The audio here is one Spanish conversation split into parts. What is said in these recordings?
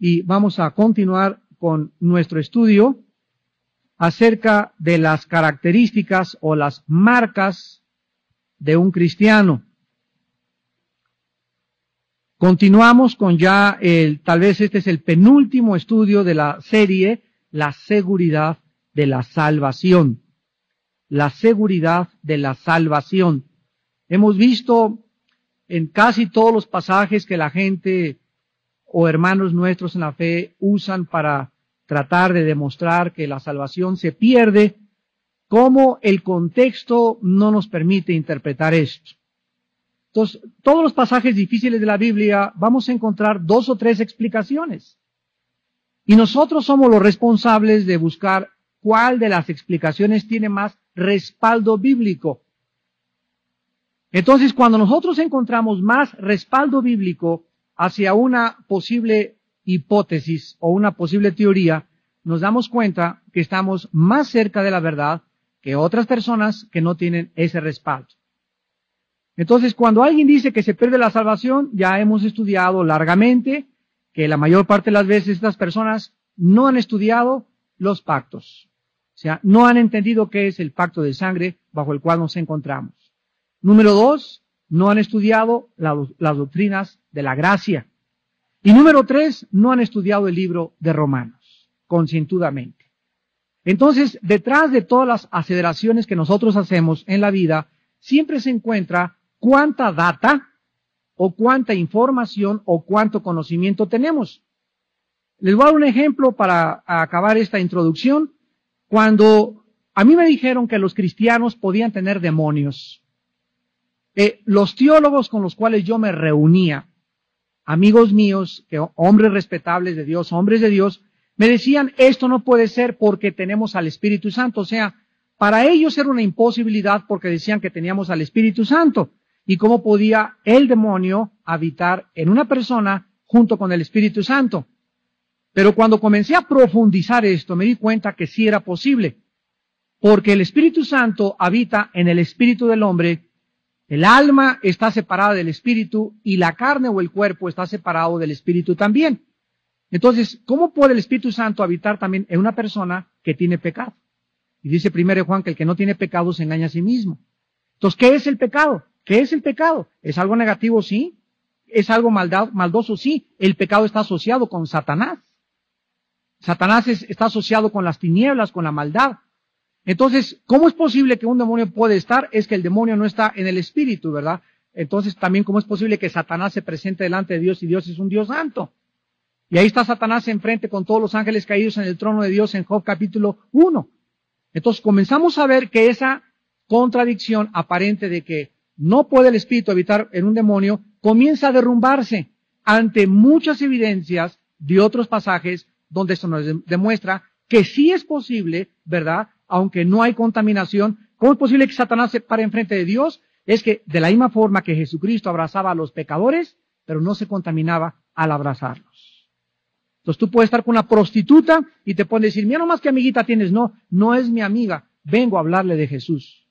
y vamos a continuar con nuestro estudio acerca de las características o las marcas de un cristiano. Continuamos con ya tal vez este es el penúltimo estudio de la serie, la seguridad de la salvación. La seguridad de la salvación. Hemos visto en casi todos los pasajes que la gente o hermanos nuestros en la fe usan para tratar de demostrar que la salvación se pierde, cómo el contexto no nos permite interpretar esto. Entonces, todos los pasajes difíciles de la Biblia vamos a encontrar 2 o 3 explicaciones. Y nosotros somos los responsables de buscar cuál de las explicaciones tiene más respaldo bíblico. Entonces, cuando nosotros encontramos más respaldo bíblico hacia una posible hipótesis o una posible teoría, nos damos cuenta que estamos más cerca de la verdad que otras personas que no tienen ese respaldo. Entonces, cuando alguien dice que se pierde la salvación, ya hemos estudiado largamente que la mayor parte de las veces estas personas no han estudiado los pactos. O sea, no han entendido qué es el pacto de sangre bajo el cual nos encontramos. Número 2, no han estudiado las doctrinas de la gracia. Y número 3, no han estudiado el libro de Romanos, concienzudamente. Entonces, detrás de todas las aseveraciones que nosotros hacemos en la vida, siempre se encuentra cuánta data o cuánta información o cuánto conocimiento tenemos. Les voy a dar un ejemplo para acabar esta introducción. Cuando a mí me dijeron que los cristianos podían tener demonios, los teólogos con los cuales yo me reunía, amigos míos, hombres respetables de Dios, hombres de Dios, me decían, esto no puede ser porque tenemos al Espíritu Santo. O sea, para ellos era una imposibilidad porque decían que teníamos al Espíritu Santo. ¿Y cómo podía el demonio habitar en una persona junto con el Espíritu Santo? Pero cuando comencé a profundizar esto, me di cuenta que sí era posible. Porque el Espíritu Santo habita en el espíritu del hombre, el alma está separada del espíritu y la carne o el cuerpo está separado del espíritu también. Entonces, ¿cómo puede el Espíritu Santo habitar también en una persona que tiene pecado? Y dice 1 Juan que el que no tiene pecado se engaña a sí mismo. Entonces, ¿qué es el pecado? ¿Qué es el pecado? ¿Es algo negativo? Sí. ¿Es algo maldoso? Sí. El pecado está asociado con Satanás. Satanás está asociado con las tinieblas, con la maldad. Entonces, ¿cómo es posible que un demonio puede estar? Es que el demonio no está en el espíritu, ¿verdad? Entonces, también, ¿cómo es posible que Satanás se presente delante de Dios y Dios es un Dios santo? Y ahí está Satanás enfrente con todos los ángeles caídos en el trono de Dios en Job capítulo 1. Entonces, comenzamos a ver que esa contradicción aparente de que no puede el espíritu habitar en un demonio comienza a derrumbarse ante muchas evidencias de otros pasajes donde esto nos demuestra que sí es posible, ¿verdad? Aunque no hay contaminación. ¿Cómo es posible que Satanás se pare enfrente de Dios? Es que de la misma forma que Jesucristo abrazaba a los pecadores, pero no se contaminaba al abrazarlos. Entonces tú puedes estar con una prostituta y te pueden decir, mira nomás qué amiguita tienes. No, no es mi amiga, vengo a hablarle de Jesús.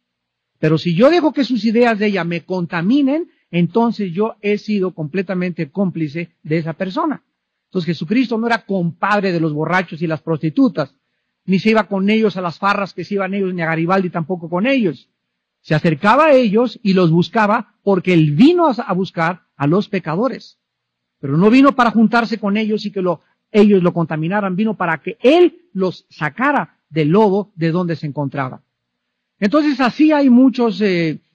Pero si yo dejo que sus ideas de ella me contaminen, entonces yo he sido completamente cómplice de esa persona. Entonces Jesucristo no era compadre de los borrachos y las prostitutas, ni se iba con ellos a las farras que se iban ellos, ni a Garibaldi tampoco con ellos. Se acercaba a ellos y los buscaba porque él vino a buscar a los pecadores. Pero no vino para juntarse con ellos y que ellos lo contaminaran, vino para que él los sacara del lodo de donde se encontraba. Entonces así hay muchos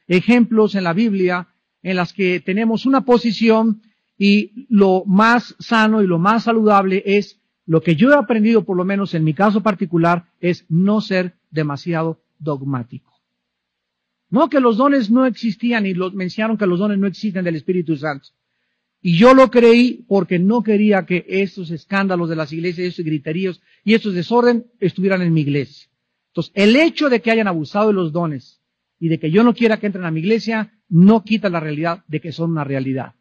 ejemplos en la Biblia en las que tenemos una posición y lo más sano y lo más saludable es, lo que yo he aprendido por lo menos en mi caso particular, es no ser demasiado dogmático. No que los dones no existían y me enseñaron que los dones no existen del Espíritu Santo. Y yo lo creí porque no quería que estos escándalos de las iglesias, estos griteríos y estos desorden estuvieran en mi iglesia. Entonces, el hecho de que hayan abusado de los dones y de que yo no quiera que entren a mi iglesia, no quita la realidad de que son una realidad.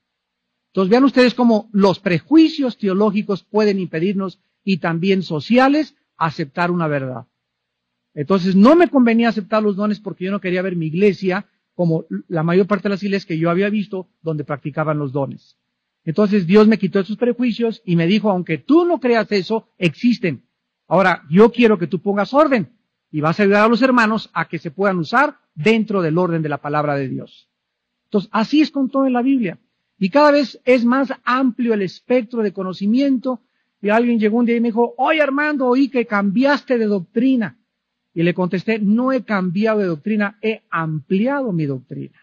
Entonces, vean ustedes cómo los prejuicios teológicos pueden impedirnos y también sociales aceptar una verdad. Entonces, no me convenía aceptar los dones porque yo no quería ver mi iglesia como la mayor parte de las iglesias que yo había visto donde practicaban los dones. Entonces Dios me quitó esos prejuicios y me dijo, aunque tú no creas eso, existen. Ahora, yo quiero que tú pongas orden y vas a ayudar a los hermanos a que se puedan usar dentro del orden de la palabra de Dios. Entonces, así es con todo en la Biblia. Y cada vez es más amplio el espectro de conocimiento. Y alguien llegó un día y me dijo, oye Armando, oí que cambiaste de doctrina. Y le contesté, no he cambiado de doctrina, he ampliado mi doctrina.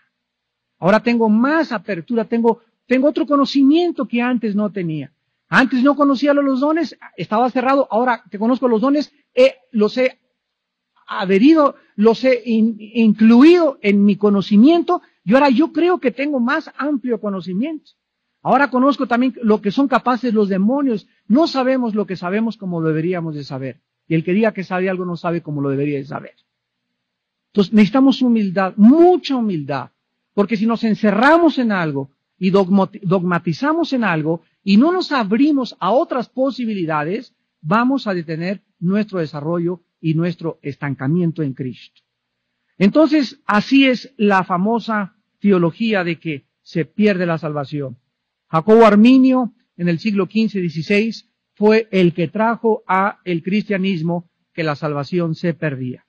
Ahora tengo más apertura, tengo otro conocimiento que antes no tenía. Antes no conocía los dones, estaba cerrado, ahora que conozco los dones, los he adherido, los he incluido en mi conocimiento, y ahora yo creo que tengo más amplio conocimiento. Ahora conozco también lo que son capaces los demonios. No sabemos lo que sabemos como lo deberíamos de saber. Y el que diga que sabe algo no sabe como lo debería de saber. Entonces necesitamos humildad, mucha humildad. Porque si nos encerramos en algo y dogmatizamos en algo y no nos abrimos a otras posibilidades, vamos a detener nuestro desarrollo y nuestro estancamiento en Cristo. Entonces, así es la famosa teología de que se pierde la salvación. Jacobo Arminio, en el siglo XV-XVI, fue el que trajo a el cristianismo que la salvación se perdía.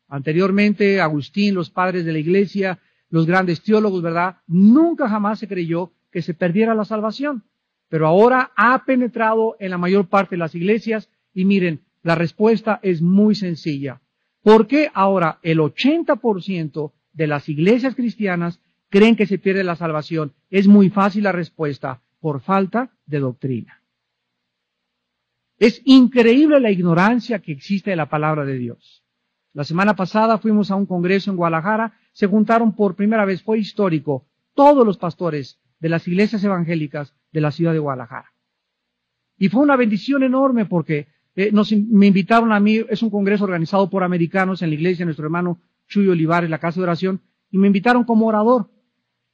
Anteriormente, Agustín, los padres de la iglesia, los grandes teólogos, ¿verdad? Nunca jamás se creyó que se perdiera la salvación. Pero ahora ha penetrado en la mayor parte de las iglesias y miren, la respuesta es muy sencilla. ¿Por qué ahora el 80% de las iglesias cristianas creen que se pierde la salvación? Es muy fácil la respuesta, por falta de doctrina. Es increíble la ignorancia que existe de la palabra de Dios. La semana pasada fuimos a un congreso en Guadalajara, se juntaron por primera vez, fue histórico, todos los pastores de las iglesias evangélicas de la ciudad de Guadalajara. Y fue una bendición enorme porque me invitaron a mí, es un congreso organizado por americanos en la iglesia de nuestro hermano Chuy Olivares, la casa de oración, y me invitaron como orador.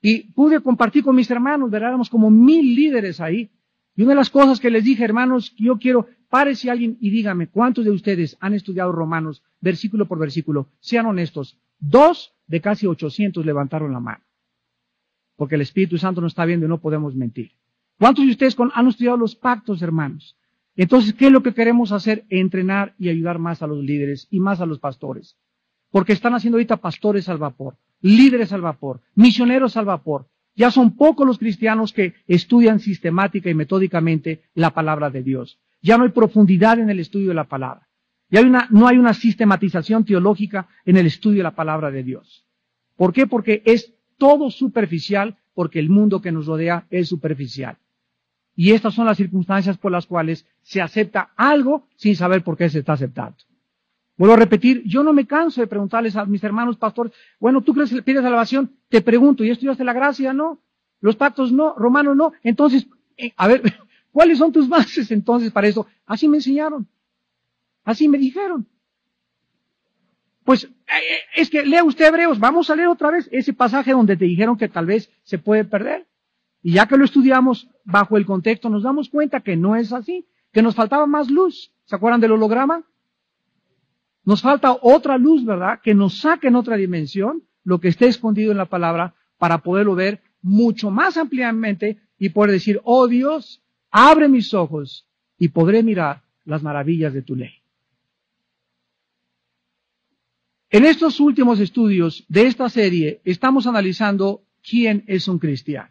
Y pude compartir con mis hermanos, ¿verdad? Éramos como 1000 líderes ahí. Y una de las cosas que les dije, hermanos, yo quiero, párese alguien y dígame, ¿cuántos de ustedes han estudiado Romanos versículo por versículo? Sean honestos. 2 de casi 800 levantaron la mano. Porque el Espíritu Santo nos está viendo y no podemos mentir. ¿Cuántos de ustedes han estudiado los pactos, hermanos? Entonces, ¿qué es lo que queremos hacer? Entrenar y ayudar más a los líderes y más a los pastores. Porque están haciendo ahorita pastores al vapor, líderes al vapor, misioneros al vapor. Ya son pocos los cristianos que estudian sistemática y metódicamente la palabra de Dios. Ya no hay profundidad en el estudio de la palabra. Ya no hay una sistematización teológica en el estudio de la palabra de Dios. ¿Por qué? Porque es todo superficial, porque el mundo que nos rodea es superficial. Y estas son las circunstancias por las cuales se acepta algo sin saber por qué se está aceptando. Vuelvo a repetir, yo no me canso de preguntarles a mis hermanos pastores, bueno, ¿tú crees que le pides salvación? Te pregunto, ¿y estudiaste la gracia? No. Los pactos no, Romanos no. Entonces, a ver, ¿cuáles son tus bases entonces para eso? Así me enseñaron. Así me dijeron. Pues, es que lea usted Hebreos, vamos a leer otra vez ese pasaje donde te dijeron que tal vez se puede perder. Y ya que lo estudiamos bajo el contexto, nos damos cuenta que no es así, que nos faltaba más luz. ¿Se acuerdan del holograma? Nos falta otra luz, ¿verdad? Que nos saque en otra dimensión lo que esté escondido en la palabra para poderlo ver mucho más ampliamente y poder decir, oh Dios, abre mis ojos y podré mirar las maravillas de tu ley. En estos últimos estudios de esta serie estamos analizando quién es un cristiano.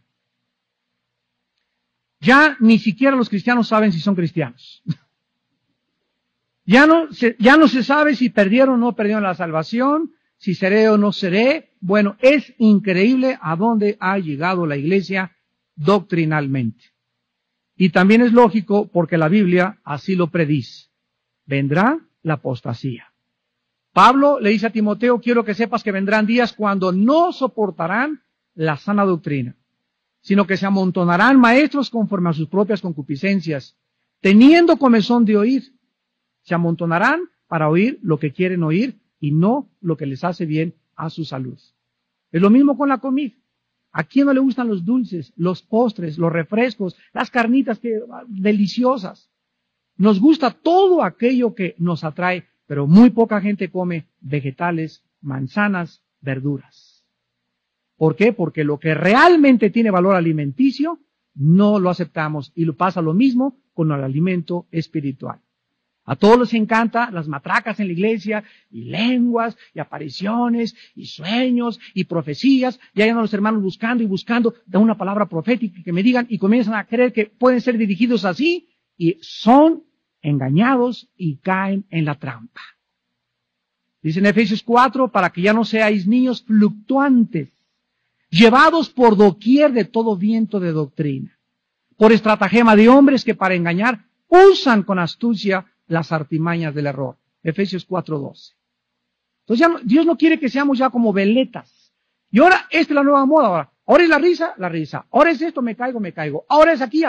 Ya ni siquiera los cristianos saben si son cristianos. Ya no se sabe si perdieron o no perdieron la salvación, si seré o no seré. Bueno, es increíble a dónde ha llegado la iglesia doctrinalmente. Y también es lógico porque la Biblia así lo predice. Vendrá la apostasía. Pablo le dice a Timoteo, quiero que sepas que vendrán días cuando no soportarán la sana doctrina, sino que se amontonarán maestros conforme a sus propias concupiscencias, teniendo comezón de oír. Se amontonarán para oír lo que quieren oír y no lo que les hace bien a su salud. Es lo mismo con la comida. ¿A quién no le gustan los dulces, los postres, los refrescos, las carnitas deliciosas? Nos gusta todo aquello que nos atrae, pero muy poca gente come vegetales, manzanas, verduras. ¿Por qué? Porque lo que realmente tiene valor alimenticio no lo aceptamos. Y lo pasa lo mismo con el alimento espiritual. A todos les encanta las matracas en la iglesia, y lenguas, y apariciones, y sueños, y profecías. Y hayan a los hermanos buscando y buscando de una palabra profética que me digan, y comienzan a creer que pueden ser dirigidos así, y son engañados y caen en la trampa. Dice en Efesios 4, para que ya no seáis niños fluctuantes, llevados por doquier de todo viento de doctrina, por estratagema de hombres que para engañar usan con astucia las artimañas del error. Efesios 4:12. Entonces ya Dios no quiere que seamos ya como veletas. Y ahora, esta es la nueva moda ahora es la risa. Ahora es esto, me caigo. Ahora es aquí.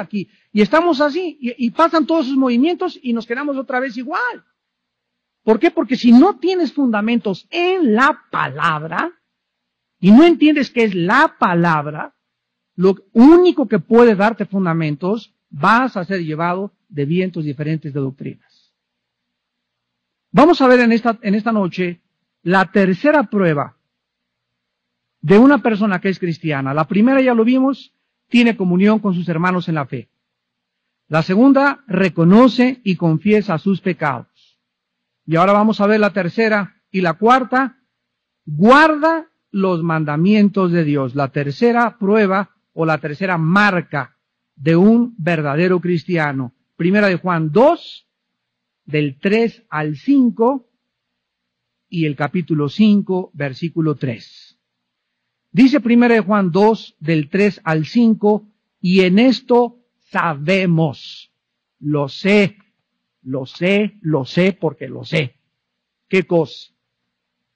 Y estamos así, y pasan todos sus movimientos y nos quedamos otra vez igual. ¿Por qué? Porque si no tienes fundamentos en la palabra, y no entiendes qué es la palabra, lo único que puede darte fundamentos, vas a ser llevado de vientos diferentes de doctrinas. Vamos a ver en esta noche la tercera prueba de una persona que es cristiana. La primera ya lo vimos, tiene comunión con sus hermanos en la fe. La segunda, reconoce y confiesa sus pecados. Y ahora vamos a ver la tercera y la cuarta, guarda los mandamientos de Dios. La tercera prueba o la tercera marca de un verdadero cristiano. Primera de Juan 2, del 3 al 5 y el capítulo 5, versículo 3. Dice Primera de Juan 2, del 3 al 5, y en esto sabemos, lo sé porque lo sé. ¿Qué cosa?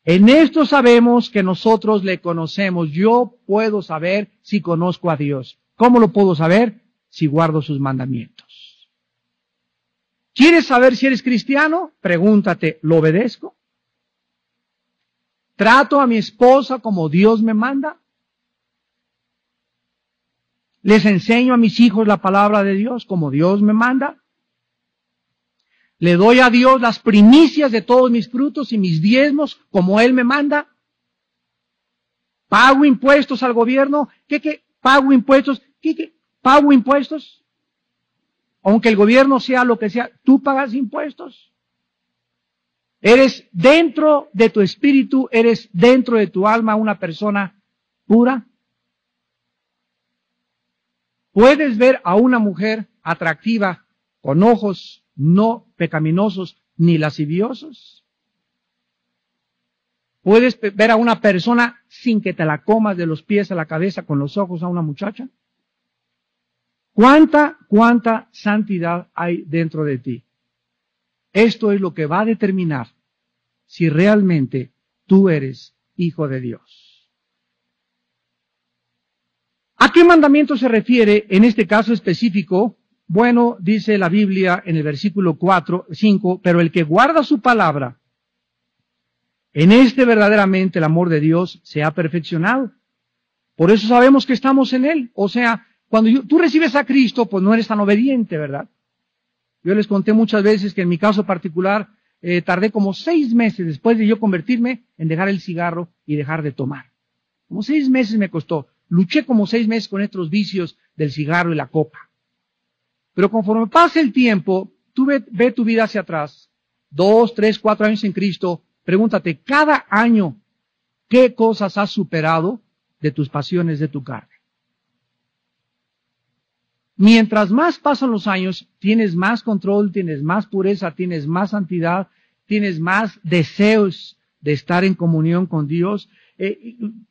En esto sabemos que nosotros le conocemos. Yo puedo saber si conozco a Dios. ¿Cómo lo puedo saber? Si guardo sus mandamientos. ¿Quieres saber si eres cristiano? Pregúntate, ¿lo obedezco? ¿Trato a mi esposa como Dios me manda? ¿Les enseño a mis hijos la palabra de Dios como Dios me manda? ¿Le doy a Dios las primicias de todos mis frutos y mis diezmos como Él me manda? ¿Pago impuestos al gobierno? ¿Qué? ¿Pago impuestos? ¿Qué? ¿Pago impuestos? Aunque el gobierno sea lo que sea, ¿tú pagas impuestos? ¿Eres dentro de tu espíritu, eres dentro de tu alma una persona pura? ¿Puedes ver a una mujer atractiva con ojos no pecaminosos ni lasciviosos? ¿Puedes ver a una persona sin que te la comas de los pies a la cabeza con los ojos a una muchacha? ¿Cuánta santidad hay dentro de ti? Esto es lo que va a determinar si realmente tú eres hijo de Dios. ¿A qué mandamiento se refiere en este caso específico? Bueno, dice la Biblia en el versículo 5, pero el que guarda su palabra, en este verdaderamente el amor de Dios se ha perfeccionado. Por eso sabemos que estamos en Él. O sea, cuando tú recibes a Cristo, pues no eres tan obediente, ¿verdad? Yo les conté muchas veces que en mi caso particular, tardé como 6 meses después de yo convertirme en dejar el cigarro y dejar de tomar. Como 6 meses me costó. Luché como 6 meses con estos vicios del cigarro y la copa. Pero conforme pasa el tiempo, tú ve tu vida hacia atrás, 2, 3, 4 años en Cristo, pregúntate, cada año, ¿qué cosas has superado de tus pasiones de tu carne? Mientras más pasan los años, tienes más control, tienes más pureza, tienes más santidad, tienes más deseos de estar en comunión con Dios.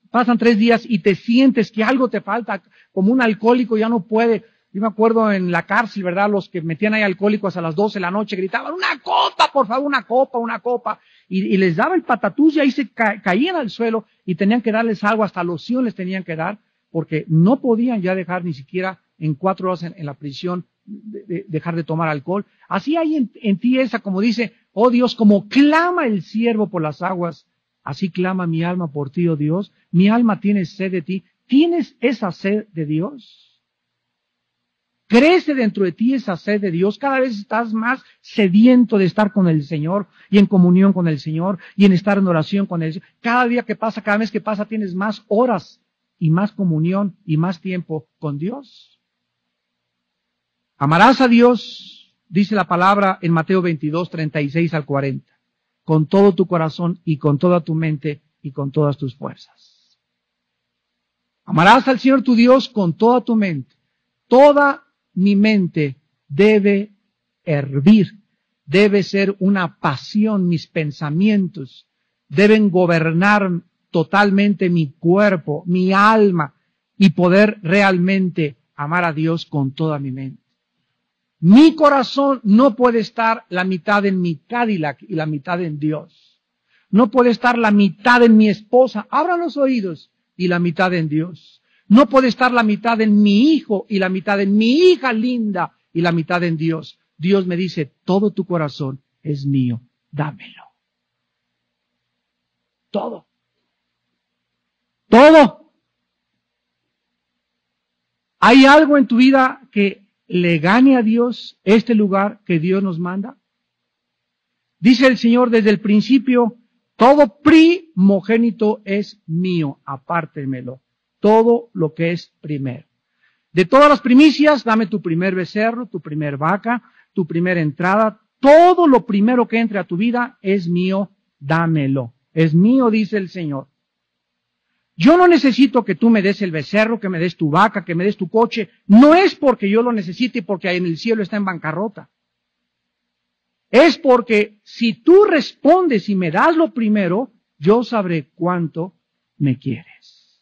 Pasan 3 días y te sientes que algo te falta, como un alcohólico ya no puede. Yo me acuerdo en la cárcel, ¿verdad? Los que metían ahí alcohólicos a las 12 de la noche gritaban, una copa, por favor, una copa. Y les daba el patatús y ahí se caían al suelo y tenían que darles algo, hasta loción les tenían que dar, porque no podían ya dejar ni siquiera en 4 horas en la prisión dejar de tomar alcohol. Así hay en ti esa, como dice, oh Dios, como clama el siervo por las aguas, así clama mi alma por ti, oh Dios. Mi alma tiene sed de ti. ¿Tienes esa sed de Dios? Crece dentro de ti esa sed de Dios. Cada vez estás más sediento de estar con el Señor y en comunión con el Señor y en estar en oración con Él. Cada día que pasa, cada mes que pasa, tienes más horas y más comunión y más tiempo con Dios. Amarás a Dios, dice la palabra en Mateo 22, 36 al 40, con todo tu corazón y con toda tu mente y con todas tus fuerzas. Amarás al Señor tu Dios con toda tu mente. Toda mi mente debe hervir, debe ser una pasión, mis pensamientos deben gobernar totalmente mi cuerpo, mi alma, y poder realmente amar a Dios con toda mi mente. Mi corazón no puede estar la mitad en mi Cadillac y la mitad en Dios. No puede estar la mitad en mi esposa, abran los oídos, y la mitad en Dios. No puede estar la mitad en mi hijo y la mitad en mi hija linda y la mitad en Dios. Dios me dice, todo tu corazón es mío, dámelo. Todo. Todo. ¿Hay algo en tu vida que le gane a Dios este lugar que Dios nos manda? Dice el Señor desde el principio, todo primogénito es mío, apártemelo. Todo lo que es primero. De todas las primicias, dame tu primer becerro, tu primer vaca, tu primera entrada. Todo lo primero que entre a tu vida es mío, dámelo. Es mío, dice el Señor. Yo no necesito que tú me des el becerro, que me des tu vaca, que me des tu coche. No es porque yo lo necesite y porque en el cielo está en bancarrota. Es porque si tú respondes y me das lo primero, yo sabré cuánto me quieres.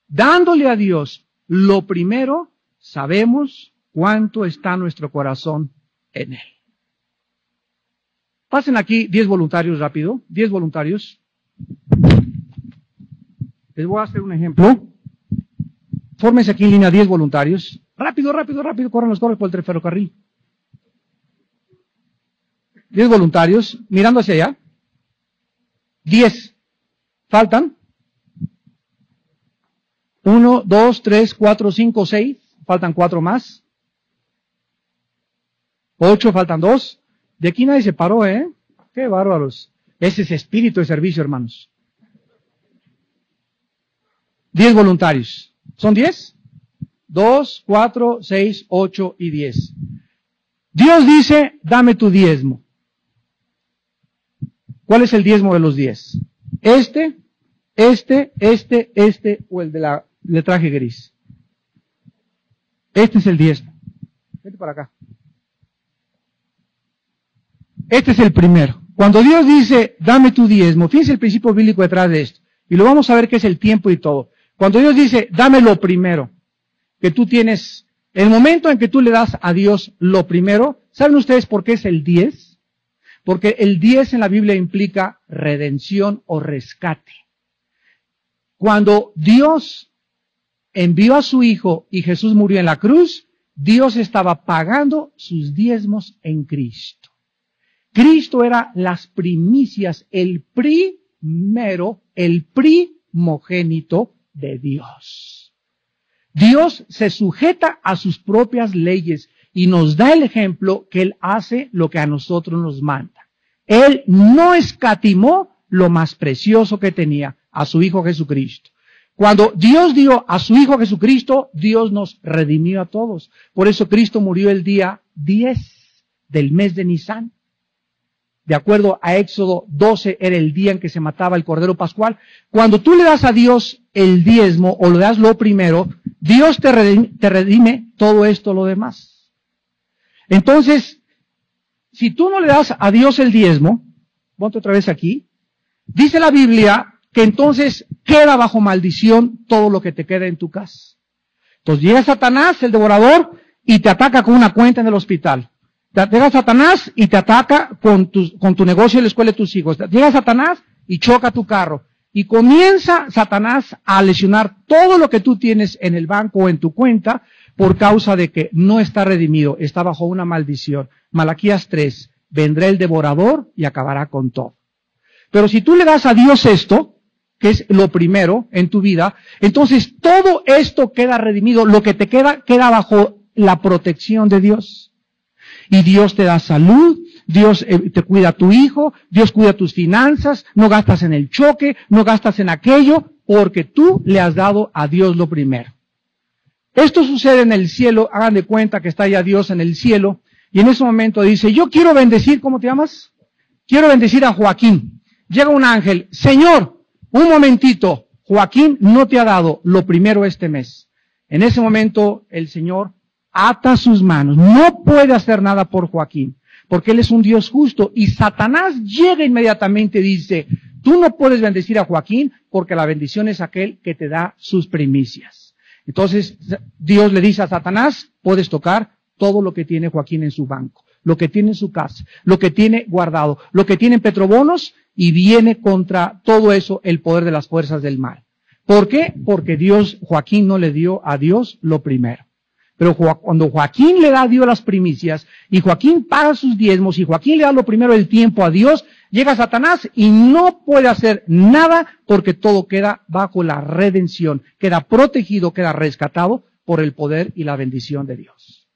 Dándole a Dios lo primero, sabemos cuánto está nuestro corazón en Él. Pasen aquí 10 voluntarios rápido, 10 voluntarios. Les voy a hacer un ejemplo. Fórmense aquí en línea 10 voluntarios. Rápido, rápido, rápido, corran por el ferrocarril. 10 voluntarios, mirando hacia allá. 10. ¿Faltan? 1, 2, 3, 4, 5, 6. Faltan 4 más. 8, faltan 2. De aquí nadie se paró, ¿eh? ¡Qué bárbaros! Ese es espíritu de servicio, hermanos. 10 voluntarios. ¿Son 10? 2, 4, 6, 8 y 10. Dios dice, dame tu diezmo. ¿Cuál es el diezmo de los 10? Este o el de la letraje gris. Este es el diezmo. Vete para acá. Este es el primero. Cuando Dios dice, dame tu diezmo, fíjense el principio bíblico detrás de esto. Y lo vamos a ver que es el tiempo y todo. Cuando Dios dice, dame lo primero, que tú tienes, el momento en que tú le das a Dios lo primero, ¿saben ustedes por qué es el 10? Porque el 10 en la Biblia implica redención o rescate. Cuando Dios envió a su Hijo y Jesús murió en la cruz, Dios estaba pagando sus diezmos en Cristo. Cristo era las primicias, el primero, el primogénito de Dios. Dios se sujeta a sus propias leyes y nos da el ejemplo que Él hace lo que a nosotros nos manda. Él no escatimó lo más precioso que tenía, a su Hijo Jesucristo. Cuando Dios dio a su Hijo Jesucristo, Dios nos redimió a todos. Por eso Cristo murió el día 10 del mes de Nisan. De acuerdo a Éxodo 12, era el día en que se mataba el Cordero Pascual. Cuando tú le das a Dios el diezmo o le das lo primero, Dios te redime todo esto, lo demás. Entonces, si tú no le das a Dios el diezmo, ponte otra vez aquí, dice la Biblia que entonces queda bajo maldición todo lo que te queda en tu casa. Entonces llega Satanás, el devorador, y te ataca con una cuenta en el hospital. Llega Satanás y te ataca con tu negocio y la escuela de tus hijos. Llega Satanás y choca tu carro. Y comienza Satanás a lesionar todo lo que tú tienes en el banco o en tu cuenta por causa de que no está redimido, está bajo una maldición. Malaquías 3, vendrá el devorador y acabará con todo. Pero si tú le das a Dios esto, que es lo primero en tu vida, entonces todo esto queda redimido, lo que te queda bajo la protección de Dios. Y Dios te da salud, Dios te cuida a tu hijo, Dios cuida tus finanzas, no gastas en el choque, no gastas en aquello, porque tú le has dado a Dios lo primero. Esto sucede en el cielo, hagan de cuenta que está ya Dios en el cielo, y en ese momento dice, yo quiero bendecir, ¿cómo te llamas? Quiero bendecir a Joaquín. Llega un ángel, Señor, un momentito, Joaquín no te ha dado lo primero este mes. En ese momento el Señor ata sus manos, no puede hacer nada por Joaquín, porque Él es un Dios justo, y Satanás llega inmediatamente y dice, tú no puedes bendecir a Joaquín porque la bendición es aquel que te da sus primicias. Entonces Dios le dice a Satanás, puedes tocar todo lo que tiene Joaquín en su banco, lo que tiene en su casa, lo que tiene guardado, lo que tiene en petrobonos, y viene contra todo eso el poder de las fuerzas del mal. ¿Por qué? Porque Joaquín no le dio a Dios lo primero. Pero cuando Joaquín le da a Dios las primicias, y Joaquín paga sus diezmos, y Joaquín le da lo primero del tiempo a Dios, llega Satanás y no puede hacer nada porque todo queda bajo la redención, queda protegido, queda rescatado por el poder y la bendición de Dios.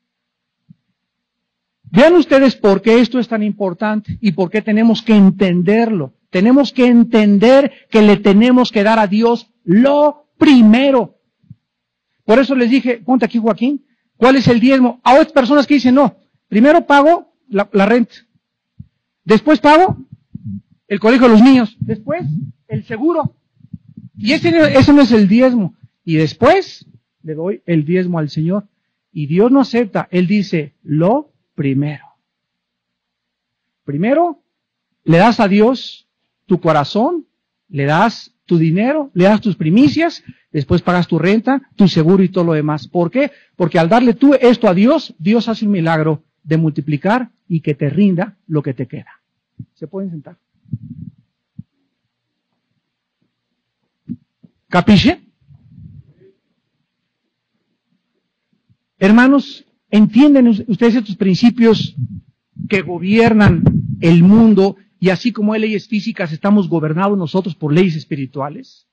Vean ustedes por qué esto es tan importante y por qué tenemos que entenderlo. Tenemos que entender que le tenemos que dar a Dios lo primero. Por eso les dije, ponte aquí Joaquín, ¿cuál es el diezmo? Hay otras personas que dicen, no, primero pago la renta, después pago el colegio de los niños, después el seguro, y ese no es el diezmo, y después le doy el diezmo al Señor, y Dios no acepta, Él dice, lo primero. Primero, le das a Dios tu corazón, le das tu dinero, le das tus primicias, después pagas tu renta, tu seguro y todo lo demás. ¿Por qué? Porque al darle tú esto a Dios, Dios hace un milagro de multiplicar y que te rinda lo que te queda. ¿Se pueden sentar? ¿Capiche? Hermanos, ¿entienden ustedes estos principios que gobiernan el mundo y así como hay leyes físicas estamos gobernados nosotros por leyes espirituales?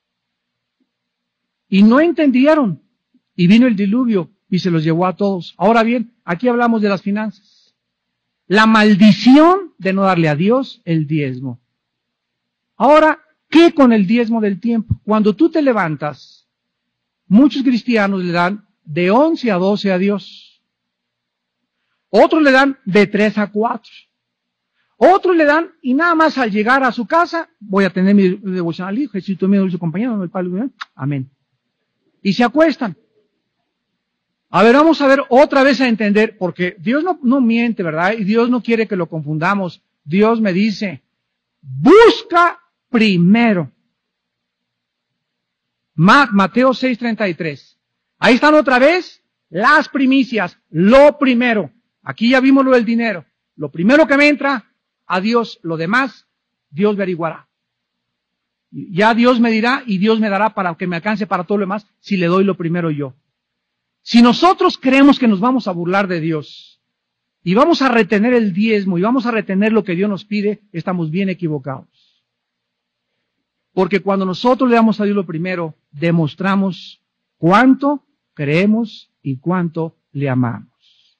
Y no entendieron. Y vino el diluvio y se los llevó a todos. Ahora bien, aquí hablamos de las finanzas. La maldición de no darle a Dios el diezmo. Ahora, ¿qué con el diezmo del tiempo? Cuando tú te levantas, muchos cristianos le dan de 11 a 12 a Dios. Otros le dan de 3 a 4. Otros le dan y nada más al llegar a su casa, voy a tener mi devocional, hijo, Jesucristo mío, su compañero, el Padre, amén. Y se acuestan. A ver, vamos a ver otra vez a entender, porque Dios no miente, ¿verdad? Y Dios no quiere que lo confundamos. Dios me dice, busca primero. Mateo 6:33. Ahí están otra vez las primicias, lo primero. Aquí ya vimos lo del dinero. Lo primero que me entra, a Dios, lo demás, Dios averiguará. Ya Dios me dirá y Dios me dará para que me alcance para todo lo demás si le doy lo primero yo. Si nosotros creemos que nos vamos a burlar de Dios y vamos a retener el diezmo y vamos a retener lo que Dios nos pide, estamos bien equivocados. Porque cuando nosotros le damos a Dios lo primero, demostramos cuánto creemos y cuánto le amamos.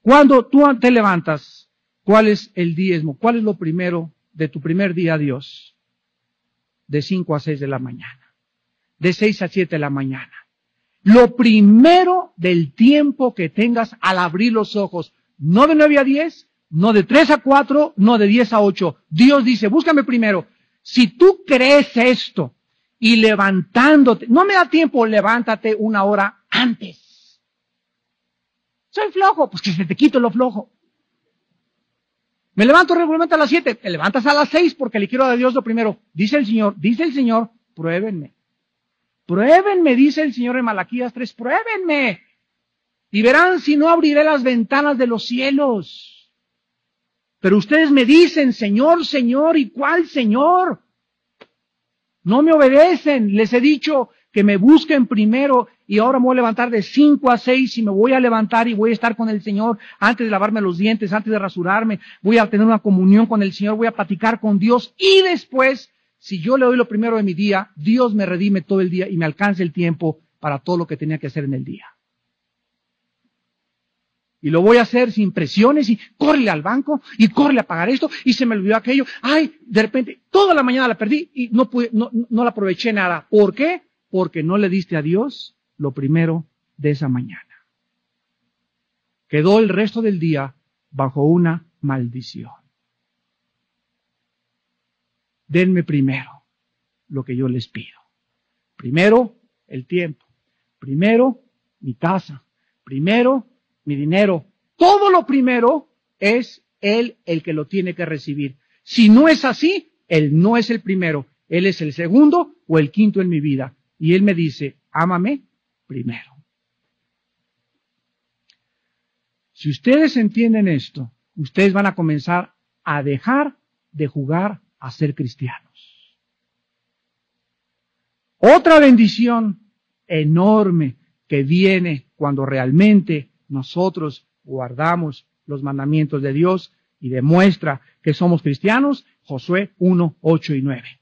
Cuando tú te levantas, ¿cuál es el diezmo? ¿Cuál es lo primero de tu primer día a Dios? De 5 a 6 de la mañana. De 6 a 7 de la mañana. Lo primero del tiempo que tengas al abrir los ojos. No de 9 a 10, no de 3 a 4, no de 10 a 8. Dios dice, búscame primero. Si tú crees esto y levantándote, no me da tiempo, levántate 1 hora antes. Soy flojo, pues que se te quite lo flojo. Me levanto regularmente a las 7, te levantas a las 6 porque le quiero dar a Dios lo primero. Dice el Señor, pruébenme. Pruébenme, dice el Señor en Malaquías 3, pruébenme. Y verán si no abriré las ventanas de los cielos. Pero ustedes me dicen, Señor, Señor, ¿y cuál Señor? No me obedecen. Les he dicho que me busquen primero y ahora me voy a levantar de 5 a 6 y me voy a levantar y voy a estar con el Señor antes de lavarme los dientes, antes de rasurarme. Voy a tener una comunión con el Señor, voy a platicar con Dios y después, si yo le doy lo primero de mi día, Dios me redime todo el día y me alcance el tiempo para todo lo que tenía que hacer en el día. Y lo voy a hacer sin presiones y córrele al banco y córrele a pagar esto y se me olvidó aquello. Ay, de repente, toda la mañana la perdí y no la aproveché nada. ¿Por qué? Porque no le diste a Dios lo primero de esa mañana. Quedó el resto del día bajo una maldición. Denme primero lo que yo les pido. Primero, el tiempo. Primero, mi casa. Primero, mi dinero. Todo lo primero es Él el que lo tiene que recibir. Si no es así, Él no es el primero. Él es el segundo o el quinto en mi vida. Y Él me dice, ámame primero. Si ustedes entienden esto, ustedes van a comenzar a dejar de jugar a ser cristianos. Otra bendición enorme que viene cuando realmente nosotros guardamos los mandamientos de Dios y demuestra que somos cristianos, Josué 1, 8 y 9.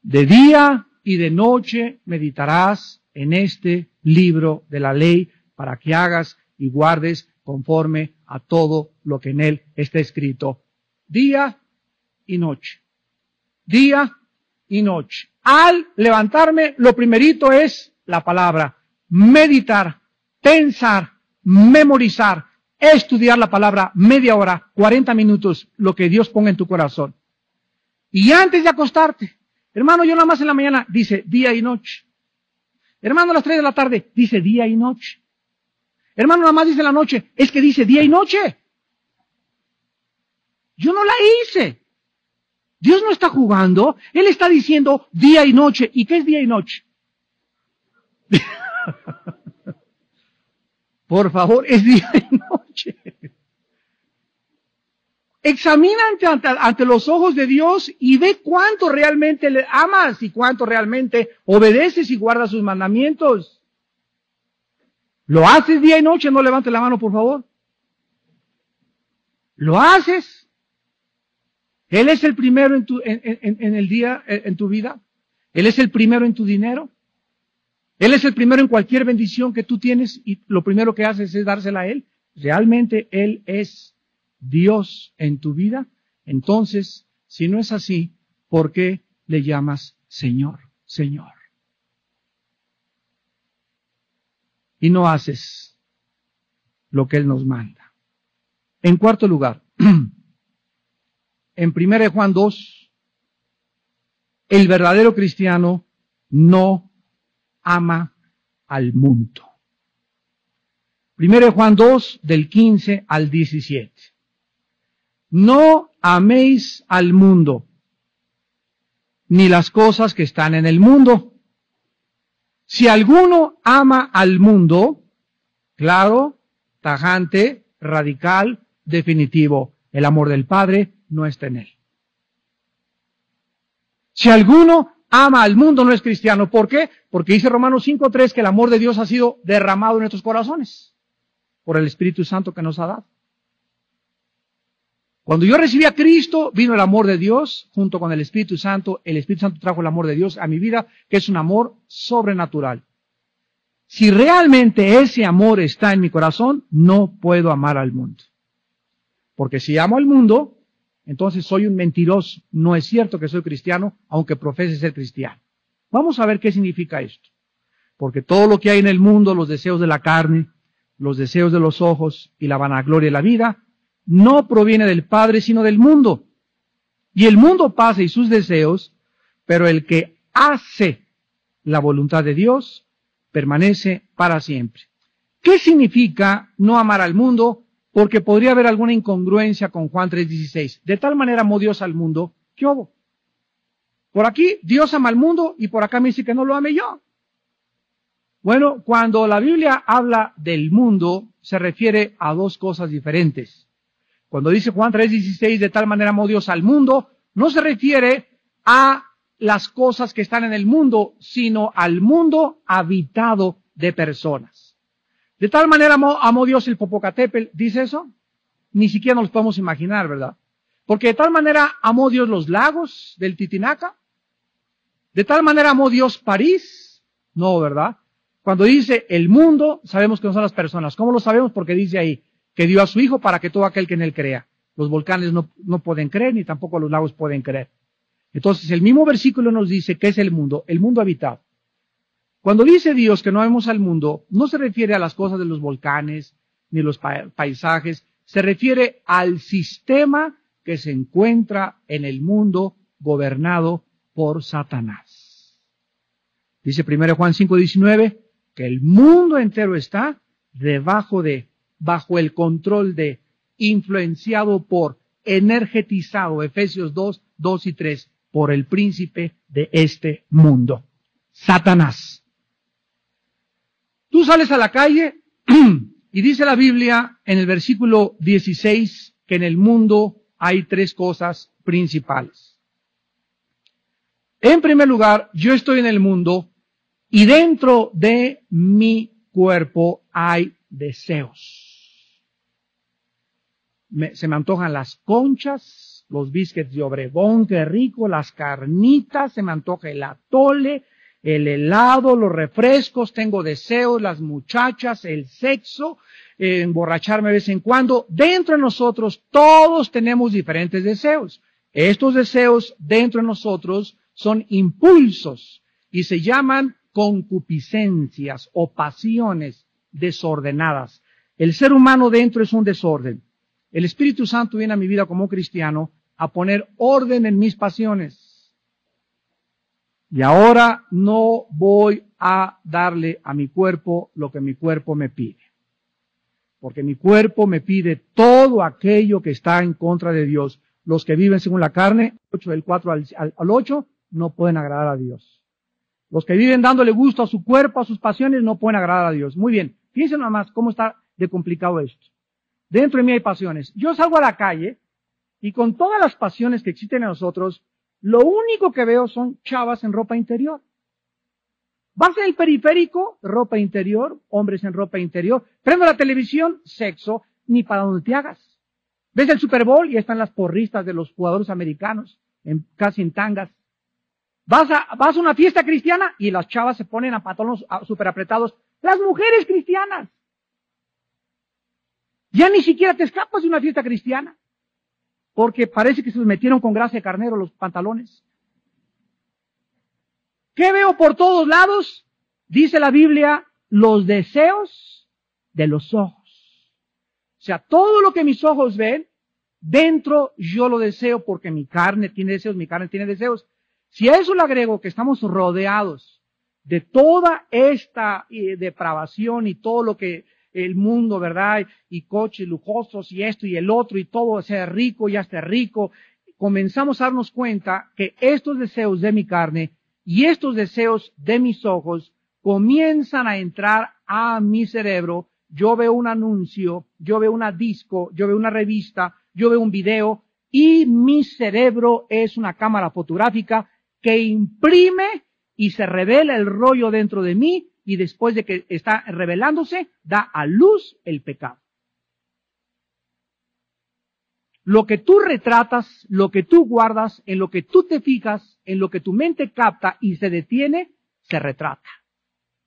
De día y de noche meditarás en este libro de la ley para que hagas y guardes conforme a todo lo que en él está escrito. Día y noche. Día y noche. Al levantarme, lo primerito es la palabra. Meditar, pensar, memorizar, estudiar la palabra media hora, 40 minutos, lo que Dios ponga en tu corazón. Y antes de acostarte, hermano, yo nada más en la mañana dice día y noche. Hermano, a las 3 de la tarde dice día y noche. Hermano, nada más dice la noche, es que dice día y noche. Yo no la hice. Dios no está jugando, Él está diciendo día y noche. ¿Y qué es día y noche? Por favor, es día y noche. Examina ante los ojos de Dios y ve cuánto realmente le amas y cuánto realmente obedeces y guardas sus mandamientos. ¿Lo haces día y noche? No levantes la mano, por favor. ¿Lo haces? ¿Él es el primero en el día, en tu vida? ¿Él es el primero en tu dinero? ¿Él es el primero en cualquier bendición que tú tienes y lo primero que haces es dársela a Él? ¿Realmente Él es Dios en tu vida? Entonces, si no es así, ¿por qué le llamas Señor, Señor? Y no haces lo que Él nos manda. En cuarto lugar, en 1 Juan 2, el verdadero cristiano no ama al mundo. 1 Juan 2, del 15 al 17. No améis al mundo, ni las cosas que están en el mundo. Si alguno ama al mundo, claro, tajante, radical, definitivo, el amor del Padre no está en él. Si alguno ama al mundo no es cristiano. ¿Por qué? Porque dice Romanos 5:3 que el amor de Dios ha sido derramado en nuestros corazones por el Espíritu Santo que nos ha dado. Cuando yo recibí a Cristo, vino el amor de Dios junto con el Espíritu Santo. El Espíritu Santo trajo el amor de Dios a mi vida, que es un amor sobrenatural. Si realmente ese amor está en mi corazón, no puedo amar al mundo. Porque si amo al mundo, entonces soy un mentiroso. No es cierto que soy cristiano, aunque profese ser cristiano. Vamos a ver qué significa esto. Porque todo lo que hay en el mundo, los deseos de la carne, los deseos de los ojos y la vanagloria de la vida, no proviene del Padre, sino del mundo. Y el mundo pasa y sus deseos, pero el que hace la voluntad de Dios permanece para siempre. ¿Qué significa no amar al mundo? Porque podría haber alguna incongruencia con Juan 3:16. De tal manera amó Dios al mundo, ¿qué hubo? Por aquí Dios ama al mundo y por acá me dice que no lo ame yo. Bueno, cuando la Biblia habla del mundo, se refiere a dos cosas diferentes. Cuando dice Juan 3:16, de tal manera amó Dios al mundo, no se refiere a las cosas que están en el mundo, sino al mundo habitado de personas. De tal manera amó Dios el Popocatépetl, ¿dice eso? Ni siquiera nos lo podemos imaginar, ¿verdad? Porque de tal manera amó Dios los lagos del Titicaca. De tal manera amó Dios París. No, ¿verdad? Cuando dice el mundo, sabemos que no son las personas. ¿Cómo lo sabemos? Porque dice ahí que dio a su Hijo para que todo aquel que en él crea. Los volcanes no pueden creer, ni tampoco los lagos pueden creer. Entonces, el mismo versículo nos dice que es el mundo habitado. Cuando dice Dios que no vemos al mundo, no se refiere a las cosas de los volcanes, ni los paisajes, se refiere al sistema que se encuentra en el mundo gobernado por Satanás. Dice 1 Juan 5:19 que el mundo entero está bajo el control de, influenciado por, energetizado, Efesios 2 y 3, por el príncipe de este mundo, Satanás. Tú sales a la calle y dice la Biblia en el versículo 16 que en el mundo hay tres cosas principales. En primer lugar, yo estoy en el mundo y dentro de mi cuerpo hay deseos. Se me antojan las conchas, los biscuits de Obregón, qué rico, las carnitas, se me antoja el atole, el helado, los refrescos, tengo deseos, las muchachas, el sexo, emborracharme de vez en cuando. Dentro de nosotros todos tenemos diferentes deseos. Estos deseos dentro de nosotros son impulsos y se llaman concupiscencias o pasiones desordenadas. El ser humano dentro es un desorden. El Espíritu Santo viene a mi vida como cristiano a poner orden en mis pasiones. Y ahora no voy a darle a mi cuerpo lo que mi cuerpo me pide. Porque mi cuerpo me pide todo aquello que está en contra de Dios. Los que viven según la carne, del 4 al 8, no pueden agradar a Dios. Los que viven dándole gusto a su cuerpo, a sus pasiones, no pueden agradar a Dios. Muy bien, fíjense nada más cómo está de complicado esto. Dentro de mí hay pasiones. Yo salgo a la calle y con todas las pasiones que existen en nosotros, lo único que veo son chavas en ropa interior. Vas en el periférico, ropa interior, hombres en ropa interior. Prendo la televisión, sexo, ni para donde te hagas. Ves el Super Bowl y están las porristas de los jugadores americanos, casi en tangas. Vas a una fiesta cristiana y las chavas se ponen a pantalones súper apretados. Las mujeres cristianas. Ya ni siquiera te escapas de una fiesta cristiana. Porque parece que se los metieron con grasa de carnero los pantalones. ¿Qué veo por todos lados? Dice la Biblia, los deseos de los ojos. O sea, todo lo que mis ojos ven, dentro yo lo deseo porque mi carne tiene deseos, mi carne tiene deseos. Si a eso le agrego que estamos rodeados de toda esta depravación y todo lo que el mundo, ¿verdad? Y coches lujosos y esto y el otro y todo, sea rico y hasta rico, comenzamos a darnos cuenta que estos deseos de mi carne y estos deseos de mis ojos comienzan a entrar a mi cerebro. Yo veo un anuncio, yo veo una disco, yo veo una revista, yo veo un video y mi cerebro es una cámara fotográfica que imprime y se revela el rollo dentro de mí y después de que está revelándose, da a luz el pecado. Lo que tú retratas, lo que tú guardas, en lo que tú te fijas, en lo que tu mente capta y se detiene, se retrata.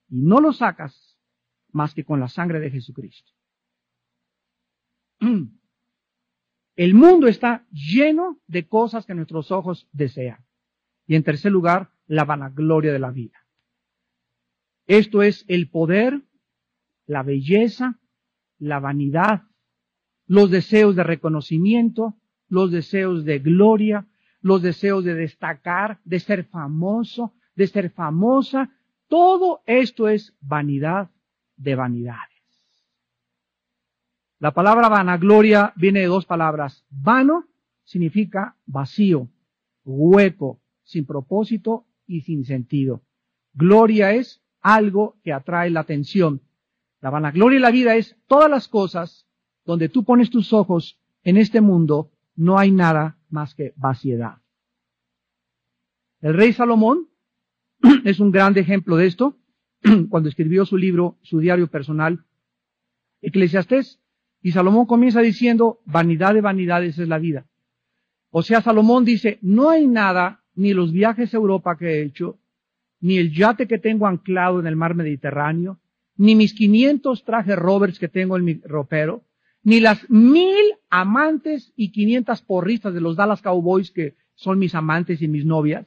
Y no lo sacas más que con la sangre de Jesucristo. El mundo está lleno de cosas que nuestros ojos desean. Y en tercer lugar, la vanagloria de la vida. Esto es el poder, la belleza, la vanidad, los deseos de reconocimiento, los deseos de gloria, los deseos de destacar, de ser famoso, de ser famosa. Todo esto es vanidad de vanidades. La palabra vanagloria viene de dos palabras. Vano significa vacío, hueco, sin propósito y sin sentido. Gloria es algo que atrae la atención. La vanagloria de la vida es todas las cosas donde tú pones tus ojos en este mundo, no hay nada más que vaciedad. El rey Salomón es un gran ejemplo de esto, cuando escribió su libro, su diario personal, Eclesiastés, y Salomón comienza diciendo, vanidad de vanidades es la vida. O sea, Salomón dice, no hay nada, ni los viajes a Europa que he hecho, ni el yate que tengo anclado en el mar Mediterráneo, ni mis 500 trajes Roberts que tengo en mi ropero, ni las 1000 amantes y 500 porristas de los Dallas Cowboys que son mis amantes y mis novias,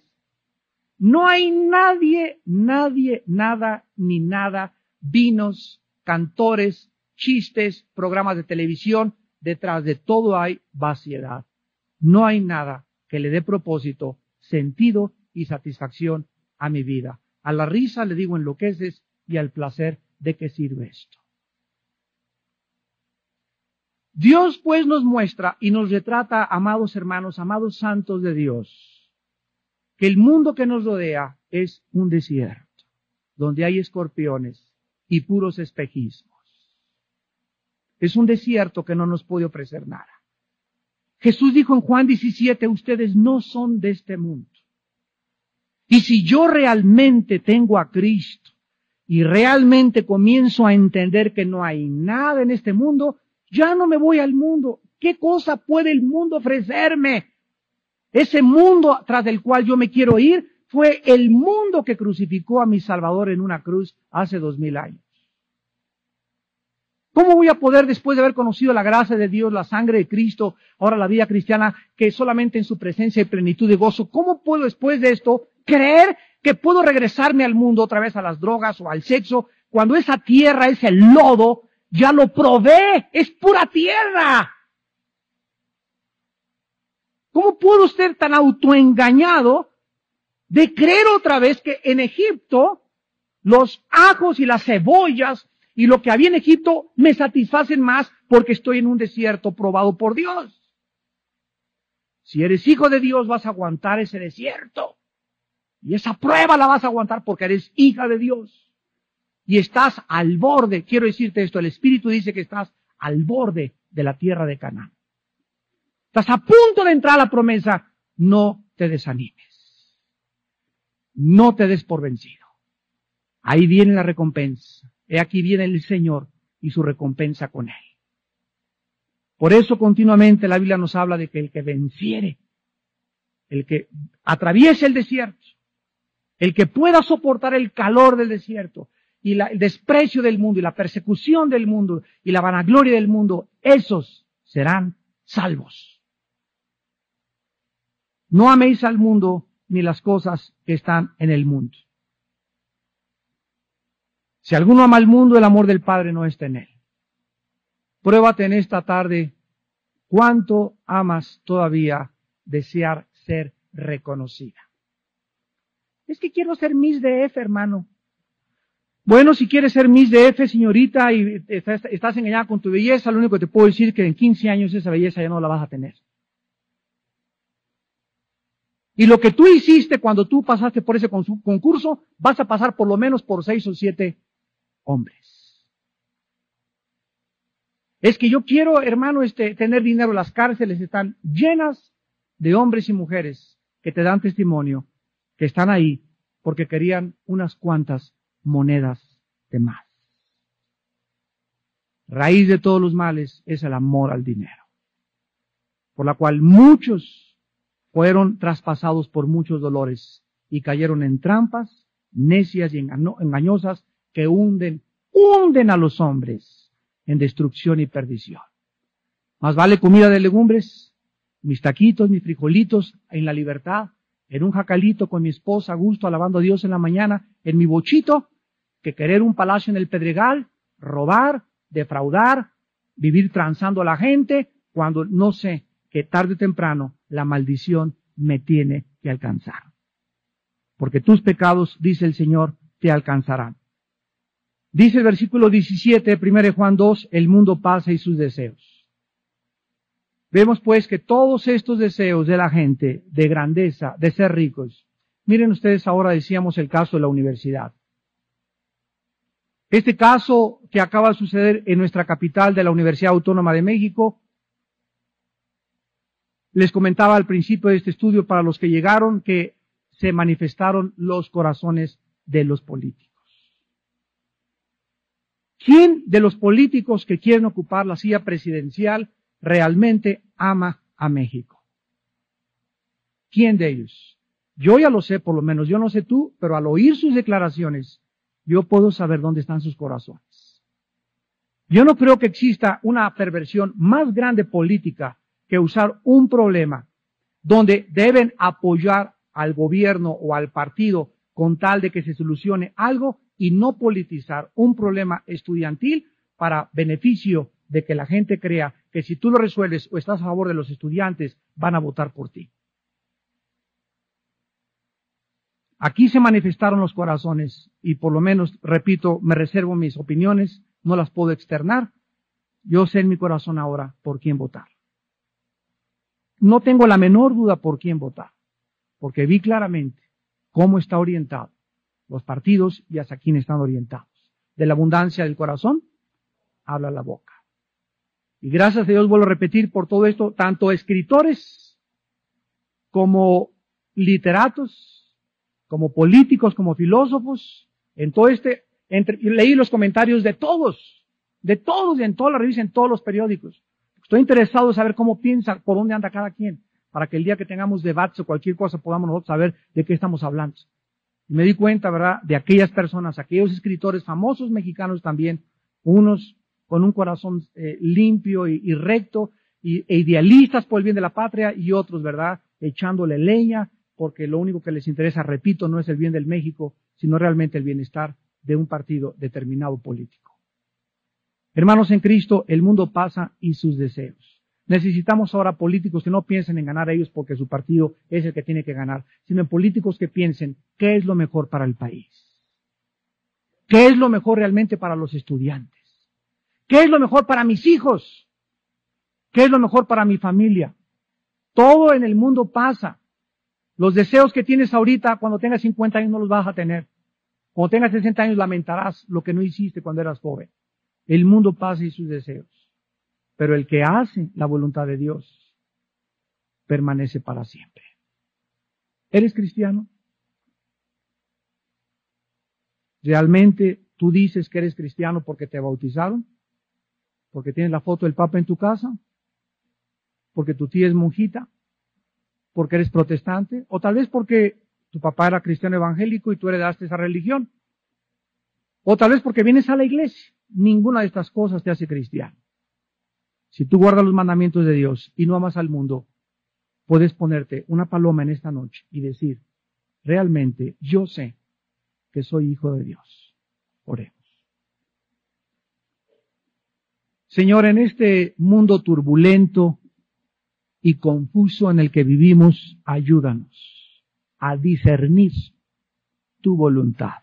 No hay nadie, nada, ni nada, vinos, cantores, chistes, programas de televisión. Detrás de todo hay vaciedad. No hay nada que le dé propósito, sentido y satisfacción a mi vida. A la risa le digo enloqueces y al placer, ¿de qué sirve esto? Dios pues nos muestra y nos retrata, amados hermanos, amados santos de Dios, que el mundo que nos rodea es un desierto, donde hay escorpiones y puros espejismos. Es un desierto que no nos puede ofrecer nada. Jesús dijo en Juan 17, ustedes no son de este mundo. Y si yo realmente tengo a Cristo y realmente comienzo a entender que no hay nada en este mundo, ya no me voy al mundo. ¿Qué cosa puede el mundo ofrecerme? Ese mundo tras el cual yo me quiero ir fue el mundo que crucificó a mi Salvador en una cruz hace 2000 años. ¿Cómo voy a poder, después de haber conocido la gracia de Dios, la sangre de Cristo, ahora la vida cristiana, que solamente en su presencia y plenitud de gozo, cómo puedo después de esto creer que puedo regresarme al mundo otra vez a las drogas o al sexo, cuando esa tierra, ese lodo, ya lo probé, es pura tierra? ¿Cómo puedo ser tan autoengañado de creer otra vez que en Egipto los ajos y las cebollas y lo que había en Egipto me satisfacen más porque estoy en un desierto probado por Dios? Si eres hijo de Dios vas a aguantar ese desierto. Y esa prueba la vas a aguantar porque eres hija de Dios. Y estás al borde, quiero decirte esto, el Espíritu dice que estás al borde de la tierra de Canaán. Estás a punto de entrar a la promesa, no te desanimes. No te des por vencido. Ahí viene la recompensa. He aquí viene el Señor y su recompensa con Él. Por eso continuamente la Biblia nos habla de que el que venciere, el que atraviese el desierto, el que pueda soportar el calor del desierto y el desprecio del mundo y la persecución del mundo y la vanagloria del mundo, esos serán salvos. No améis al mundo ni las cosas que están en el mundo. Si alguno ama al mundo, el amor del Padre no está en él. Pruébate en esta tarde cuánto amas todavía desear ser reconocida. Es que quiero ser Miss DF, hermano. Bueno, si quieres ser Miss DF, señorita, y estás engañada con tu belleza, lo único que te puedo decir es que en 15 años esa belleza ya no la vas a tener. Y lo que tú hiciste cuando tú pasaste por ese concurso, vas a pasar por lo menos por 6 o 7 hombres. Es que yo quiero, hermano, tener dinero. Las cárceles están llenas de hombres y mujeres que te dan testimonio, que están ahí porque querían unas cuantas monedas de más. Raíz de todos los males es el amor al dinero, por la cual muchos fueron traspasados por muchos dolores y cayeron en trampas necias y engañosas que hunden a los hombres en destrucción y perdición. Más vale comida de legumbres, mis taquitos, mis frijolitos en la libertad, en un jacalito con mi esposa a gusto, alabando a Dios en la mañana, en mi bochito, que querer un palacio en el Pedregal, robar, defraudar, vivir transando a la gente, cuando no sé que tarde o temprano la maldición me tiene que alcanzar. Porque tus pecados, dice el Señor, te alcanzarán. Dice el versículo 17, 1 Juan 2, el mundo pasa y sus deseos. Vemos pues que todos estos deseos de la gente, de grandeza, de ser ricos, miren ustedes ahora decíamos el caso de la universidad. Este caso que acaba de suceder en nuestra capital de la Universidad Autónoma de México, les comentaba al principio de este estudio para los que llegaron que se manifestaron los corazones de los políticos. ¿Quién de los políticos que quieren ocupar la silla presidencial realmente ama a México? ¿Quién de ellos? Yo ya lo sé, por lo menos yo no sé tú, pero al oír sus declaraciones, yo puedo saber dónde están sus corazones. Yo no creo que exista una perversión más grande política que usar un problema donde deben apoyar al gobierno o al partido con tal de que se solucione algo y no politizar un problema estudiantil para beneficio de que la gente crea que si tú lo resuelves o estás a favor de los estudiantes, van a votar por ti. Aquí se manifestaron los corazones y por lo menos, repito, me reservo mis opiniones, no las puedo externar. Yo sé en mi corazón ahora por quién votar. No tengo la menor duda por quién votar, porque vi claramente cómo está orientado los partidos y hacia quién están orientados. De la abundancia del corazón, habla la boca. Y gracias a Dios, vuelvo a repetir por todo esto, tanto escritores como literatos, como políticos, como filósofos, en todo leí los comentarios de todos, en todas las revistas, en todos los periódicos. Estoy interesado en saber cómo piensa, por dónde anda cada quien, para que el día que tengamos debates o cualquier cosa podamos nosotros saber de qué estamos hablando. Y me di cuenta, ¿verdad?, de aquellas personas, aquellos escritores famosos mexicanos también, unos con un corazón limpio y recto, e idealistas por el bien de la patria, y otros, ¿verdad?, echándole leña, porque lo único que les interesa, repito, no es el bien del México, sino realmente el bienestar de un partido determinado político. Hermanos en Cristo, el mundo pasa y sus deseos. Necesitamos ahora políticos que no piensen en ganar a ellos porque su partido es el que tiene que ganar, sino en políticos que piensen qué es lo mejor para el país. ¿Qué es lo mejor realmente para los estudiantes? ¿Qué es lo mejor para mis hijos? ¿Qué es lo mejor para mi familia? Todo en el mundo pasa. Los deseos que tienes ahorita, cuando tengas 50 años no los vas a tener. Cuando tengas 60 años lamentarás lo que no hiciste cuando eras joven. El mundo pasa y sus deseos. Pero el que hace la voluntad de Dios permanece para siempre. ¿Eres cristiano? ¿Realmente tú dices que eres cristiano porque te bautizaron? ¿Porque tienes la foto del Papa en tu casa? ¿Porque tu tía es monjita? ¿Porque eres protestante? ¿O tal vez porque tu papá era cristiano evangélico y tú heredaste esa religión? ¿O tal vez porque vienes a la iglesia? Ninguna de estas cosas te hace cristiano. Si tú guardas los mandamientos de Dios y no amas al mundo, puedes ponerte una paloma en esta noche y decir, realmente yo sé que soy hijo de Dios. Oremos. Señor, en este mundo turbulento y confuso en el que vivimos, ayúdanos a discernir tu voluntad.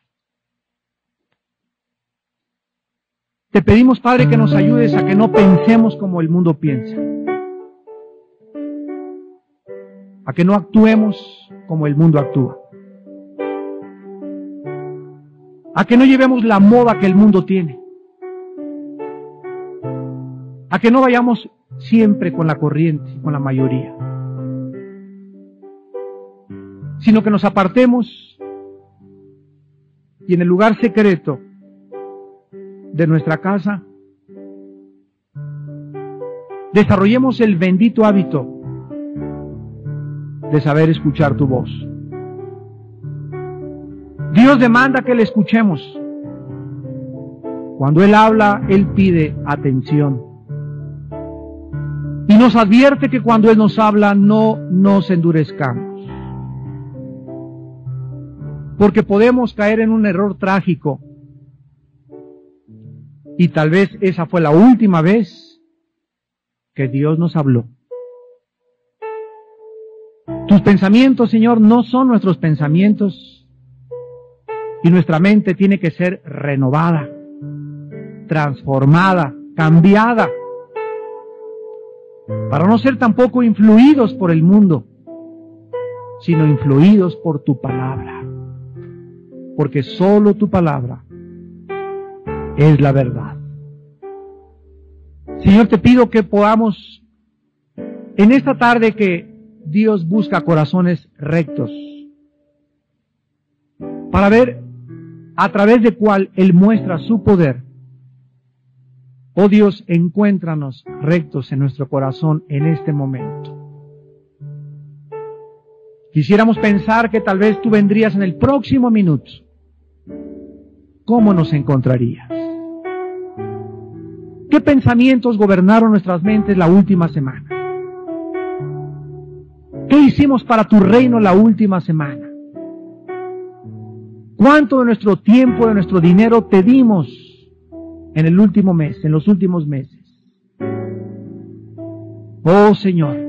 Te pedimos, Padre, que nos ayudes a que no pensemos como el mundo piensa, a que no actuemos como el mundo actúa, a que no llevemos la moda que el mundo tiene, a que no vayamos siempre con la corriente, con la mayoría, sino que nos apartemos y en el lugar secreto de nuestra casa desarrollemos el bendito hábito de saber escuchar tu voz. Dios demanda que le escuchemos. Cuando Él habla, Él pide atención. Y nos advierte que cuando Él nos habla, no nos endurezcamos. Porque podemos caer en un error trágico. Y tal vez esa fue la última vez que Dios nos habló. Tus pensamientos, Señor, no son nuestros pensamientos. Y nuestra mente tiene que ser renovada, transformada, cambiada, para no ser tampoco influidos por el mundo, sino influidos por tu palabra. Porque solo tu palabra es la verdad. Señor, te pido que podamos, en esta tarde que Dios busca corazones rectos, para ver a través de cuál Él muestra su poder. Oh Dios, encuéntranos rectos en nuestro corazón en este momento. Quisiéramos pensar que tal vez tú vendrías en el próximo minuto. ¿Cómo nos encontrarías? ¿Qué pensamientos gobernaron nuestras mentes la última semana? ¿Qué ¿Qué hicimos para tu reino la última semana? ¿Cuánto de nuestro tiempo, de nuestro dinero te dimos en el último mes, en los últimos meses? Oh Señor,